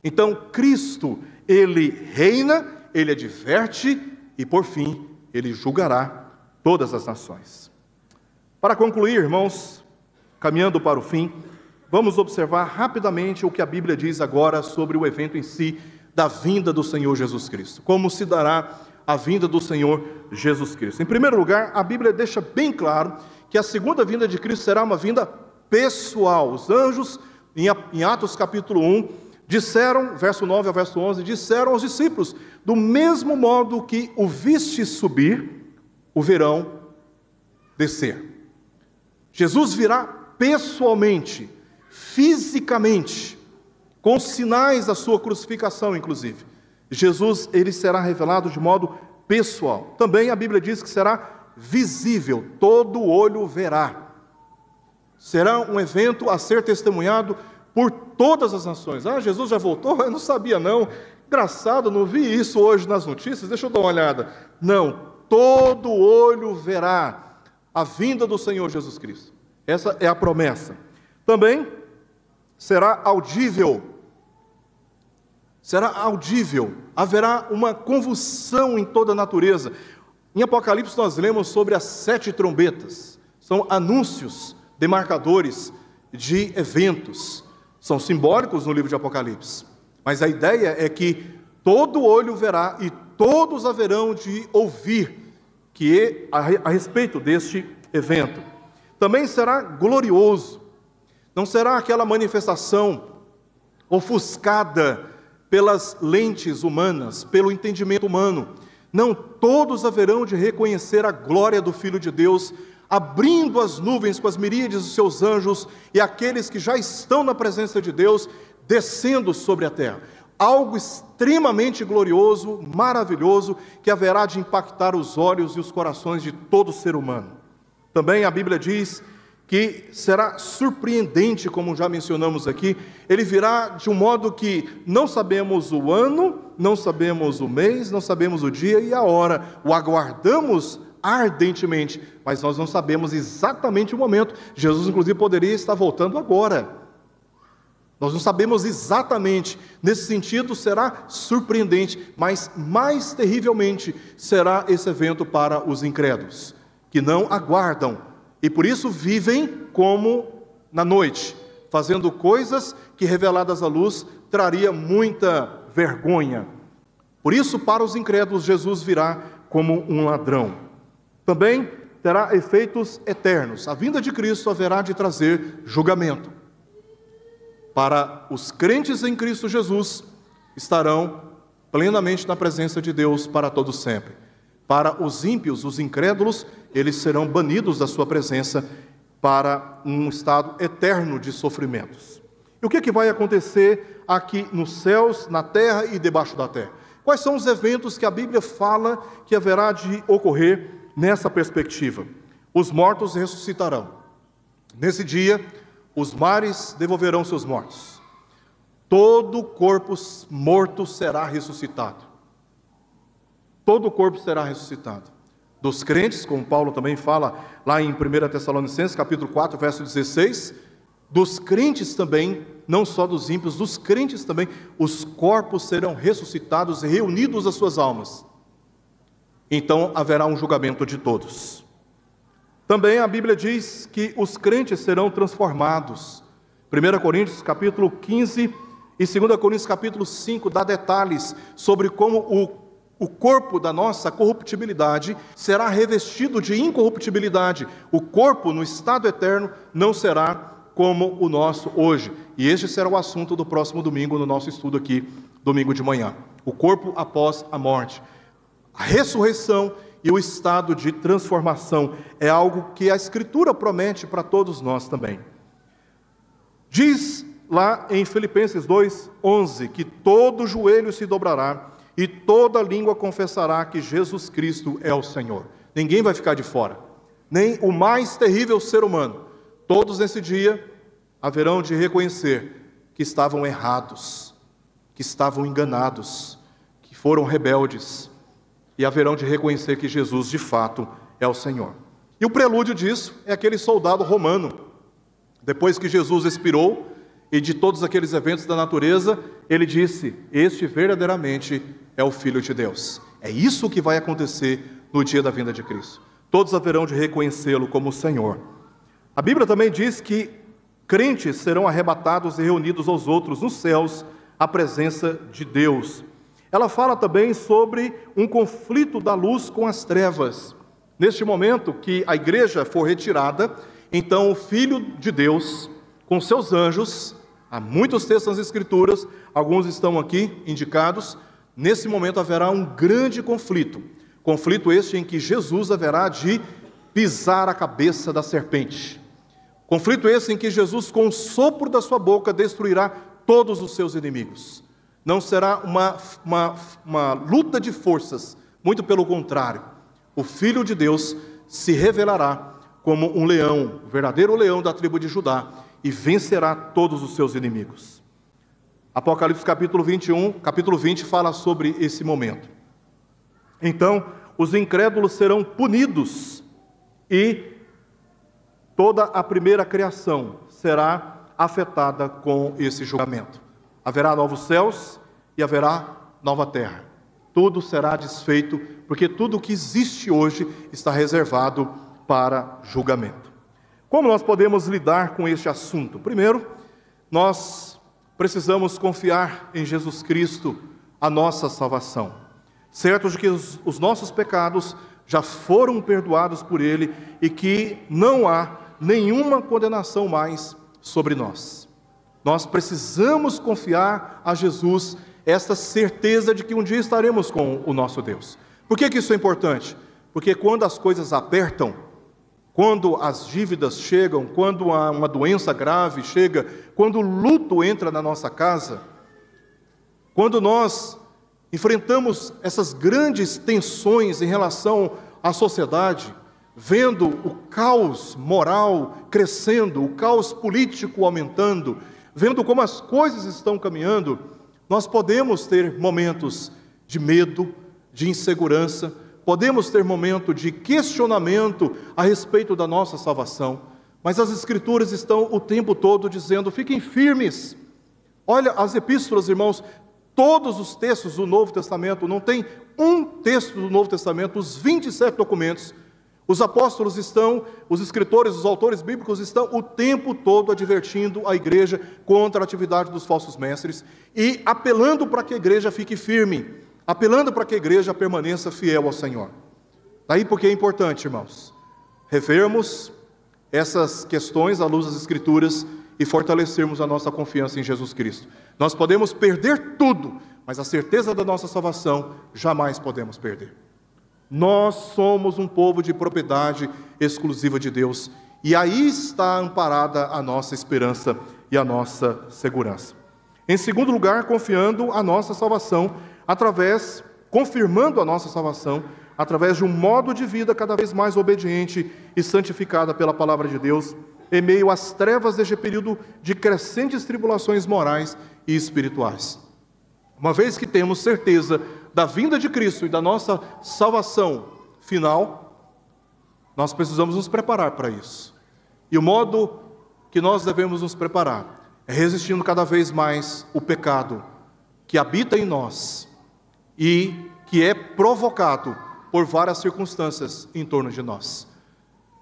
Então, Cristo, ele reina, ele adverte e, por fim, ele julgará todas as nações. Para concluir, irmãos, caminhando para o fim, vamos observar rapidamente o que a Bíblia diz agora sobre o evento em si da vinda do Senhor Jesus Cristo. Como se dará a vinda do Senhor Jesus Cristo? Em primeiro lugar, a Bíblia deixa bem claro que a segunda vinda de Cristo será uma vinda pessoal. Os anjos, em Atos capítulo 1, disseram, verso 9 ao verso 11, disseram aos discípulos, do mesmo modo que o viste subir, o verão descer. Jesus virá pessoalmente, fisicamente, com sinais da sua crucificação, inclusive. Jesus, ele será revelado de modo pessoal. Também a Bíblia diz que será visível, todo olho verá. Será um evento a ser testemunhado por todas as nações. Ah, Jesus já voltou? Eu não sabia não. Engraçado, não vi isso hoje nas notícias, deixa eu dar uma olhada. Não, todo olho verá a vinda do Senhor Jesus Cristo. Essa é a promessa. Também será audível. Será audível. Haverá uma convulsão em toda a natureza. Em Apocalipse nós lemos sobre as 7 trombetas. São anúncios, demarcadores de eventos. São simbólicos no livro de Apocalipse. Mas a ideia é que todo olho verá e todos haverão de ouvir que a respeito deste evento. Também será glorioso. Não será aquela manifestação ofuscada pelas lentes humanas, pelo entendimento humano. Não, todos haverão de reconhecer a glória do Filho de Deus, abrindo as nuvens com as miríades dos seus anjos e aqueles que já estão na presença de Deus, descendo sobre a terra. Algo extremamente glorioso, maravilhoso, que haverá de impactar os olhos e os corações de todo ser humano. Também a Bíblia diz que será surpreendente, como já mencionamos aqui. Ele virá de um modo que não sabemos o ano, não sabemos o mês, não sabemos o dia e a hora. O aguardamos ardentemente, mas nós não sabemos exatamente o momento. Jesus, inclusive, poderia estar voltando agora. Nós não sabemos exatamente. Nesse sentido, será surpreendente, mas mais terrivelmente será esse evento para os incrédulos, que não aguardam, e por isso vivem como na noite, fazendo coisas que, reveladas à luz, traria muita vergonha. Por isso, para os incrédulos, Jesus virá como um ladrão. Também terá efeitos eternos. A vinda de Cristo haverá de trazer julgamento. Para os crentes em Cristo Jesus, estarão plenamente na presença de Deus para todo sempre. Para os ímpios, os incrédulos, eles serão banidos da sua presença para um estado eterno de sofrimentos. E o que vai acontecer aqui nos céus, na terra e debaixo da terra? Quais são os eventos que a Bíblia fala que haverá de ocorrer nessa perspectiva? Os mortos ressuscitarão. Nesse dia, os mares devolverão seus mortos. Todo corpo morto será ressuscitado. Todo corpo será ressuscitado. Dos crentes, como Paulo também fala lá em 1 Tessalonicenses, capítulo 4, verso 16, dos crentes também, não só dos ímpios, dos crentes também, os corpos serão ressuscitados e reunidos às suas almas. Então haverá um julgamento de todos. Também a Bíblia diz que os crentes serão transformados. 1 Coríntios capítulo 15 e 2 Coríntios capítulo 5 dá detalhes sobre como o corpo da nossa corruptibilidade será revestido de incorruptibilidade. O corpo no estado eterno não será como o nosso hoje. E este será o assunto do próximo domingo no nosso estudo aqui, domingo de manhã. O corpo após a morte. A ressurreição e o estado de transformação é algo que a Escritura promete para todos nós também. Diz lá em Filipenses 2:11 que todo joelho se dobrará e toda língua confessará que Jesus Cristo é o Senhor. Ninguém vai ficar de fora, nem o mais terrível ser humano. Todos nesse dia haverão de reconhecer que estavam errados, que estavam enganados, que foram rebeldes, e haverão de reconhecer que Jesus de fato é o Senhor. E o prelúdio disso é aquele soldado romano. Depois que Jesus expirou, e de todos aqueles eventos da natureza, ele disse: este verdadeiramente é o Filho de Deus. É isso que vai acontecer no dia da vinda de Cristo. Todos haverão de reconhecê-lo como o Senhor. A Bíblia também diz que crentes serão arrebatados e reunidos aos outros nos céus, à presença de Deus. Ela fala também sobre um conflito da luz com as trevas. Neste momento que a igreja for retirada, então o Filho de Deus, com seus anjos, há muitos textos nas Escrituras, alguns estão aqui indicados, nesse momento haverá um grande conflito. Conflito este em que Jesus haverá de pisar a cabeça da serpente. Conflito esse em que Jesus, com o sopro da sua boca, destruirá todos os seus inimigos. Não será uma luta de forças, muito pelo contrário. O Filho de Deus se revelará como um leão, o verdadeiro leão da tribo de Judá, e vencerá todos os seus inimigos. Apocalipse capítulo 21, capítulo 20 fala sobre esse momento. Então, os incrédulos serão punidos e toda a primeira criação será afetada com esse julgamento. Haverá novos céus e haverá nova terra. Tudo será desfeito, porque tudo o que existe hoje está reservado para julgamento. Como nós podemos lidar com este assunto? Primeiro, nós precisamos confiar em Jesus Cristo, a nossa salvação. Certos de que os nossos pecados já foram perdoados por Ele e que não há nenhuma condenação mais sobre nós. Nós precisamos confiar a Jesus esta certeza de que um dia estaremos com o nosso Deus. Por que isso é importante? Porque quando as coisas apertam, quando as dívidas chegam, quando uma doença grave chega, quando o luto entra na nossa casa, quando nós enfrentamos essas grandes tensões em relação à sociedade, vendo o caos moral crescendo, o caos político aumentando, vendo como as coisas estão caminhando, nós podemos ter momentos de medo, de insegurança, podemos ter momento de questionamento a respeito da nossa salvação, mas as Escrituras estão o tempo todo dizendo: fiquem firmes. Olha as epístolas, irmãos, todos os textos do Novo Testamento, não tem um texto do Novo Testamento, os 27 documentos, Os apóstolos estão, os escritores, os autores bíblicos estão o tempo todo advertindo a igreja contra a atividade dos falsos mestres e apelando para que a igreja fique firme, apelando para que a igreja permaneça fiel ao Senhor. Daí porque é importante, irmãos, revermos essas questões à luz das Escrituras e fortalecermos a nossa confiança em Jesus Cristo. Nós podemos perder tudo, mas a certeza da nossa salvação jamais podemos perder. Nós somos um povo de propriedade exclusiva de Deus, e aí está amparada a nossa esperança e a nossa segurança. Em segundo lugar, confirmando a nossa salvação através de um modo de vida cada vez mais obediente e santificada pela palavra de Deus, em meio às trevas deste período de crescentes tribulações morais e espirituais. Uma vez que temos certeza da vinda de Cristo e da nossa salvação final, nós precisamos nos preparar para isso. E o modo que nós devemos nos preparar é resistindo cada vez mais o pecado que habita em nós e que é provocado por várias circunstâncias em torno de nós.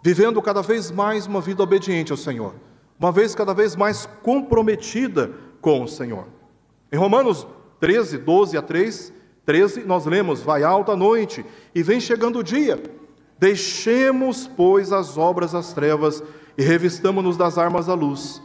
Vivendo cada vez mais uma vida obediente ao Senhor, uma vez cada vez mais comprometida com o Senhor. Em Romanos 13, 12 a 13, nós lemos: vai alta a noite e vem chegando o dia. Deixemos, pois, as obras das trevas e revistamo-nos das armas da luz.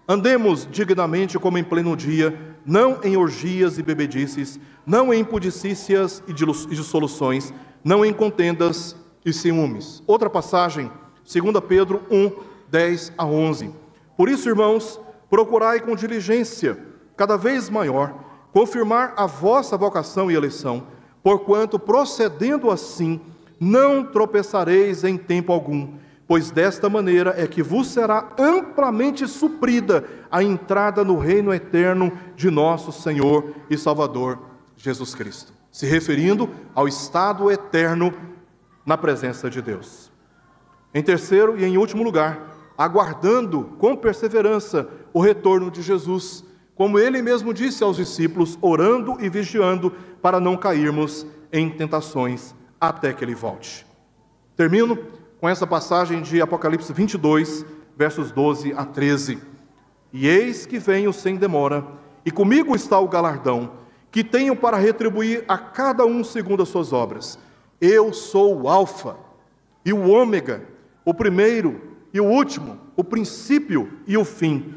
Andemos dignamente como em pleno dia, não em orgias e bebedices, não em impudicícias e dissoluções, não em contendas e ciúmes. Outra passagem, 2 Pedro 1, 10 a 11. Por isso, irmãos, procurai com diligência, cada vez maior, confirmar a vossa vocação e eleição, porquanto, procedendo assim, não tropeçareis em tempo algum, pois desta maneira é que vos será amplamente suprida a entrada no reino eterno de nosso Senhor e Salvador Jesus Cristo, se referindo ao estado eterno na presença de Deus. Em terceiro e em último lugar, aguardando com perseverança o retorno de Jesus, como ele mesmo disse aos discípulos, orando e vigiando para não cairmos em tentações até que ele volte. Termino com essa passagem de Apocalipse 22, versos 12 a 13. E eis que venho sem demora, e comigo está o galardão, que tenho para retribuir a cada um segundo as suas obras. Eu sou o Alfa e o Ômega, o primeiro e o último, o princípio e o fim.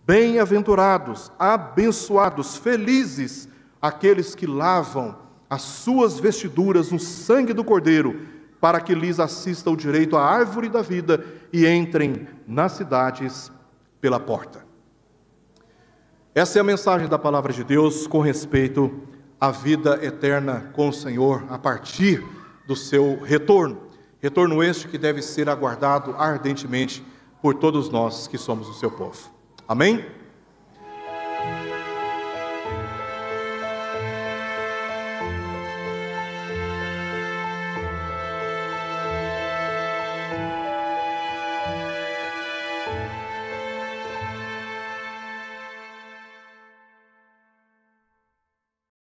Bem-aventurados, abençoados, felizes aqueles que lavam as suas vestiduras no sangue do Cordeiro, para que lhes assista o direito à árvore da vida e entrem nas cidades pela porta. Essa é a mensagem da palavra de Deus com respeito à vida eterna com o Senhor a partir do seu retorno. Retorno este que deve ser aguardado ardentemente por todos nós que somos o seu povo. Amém?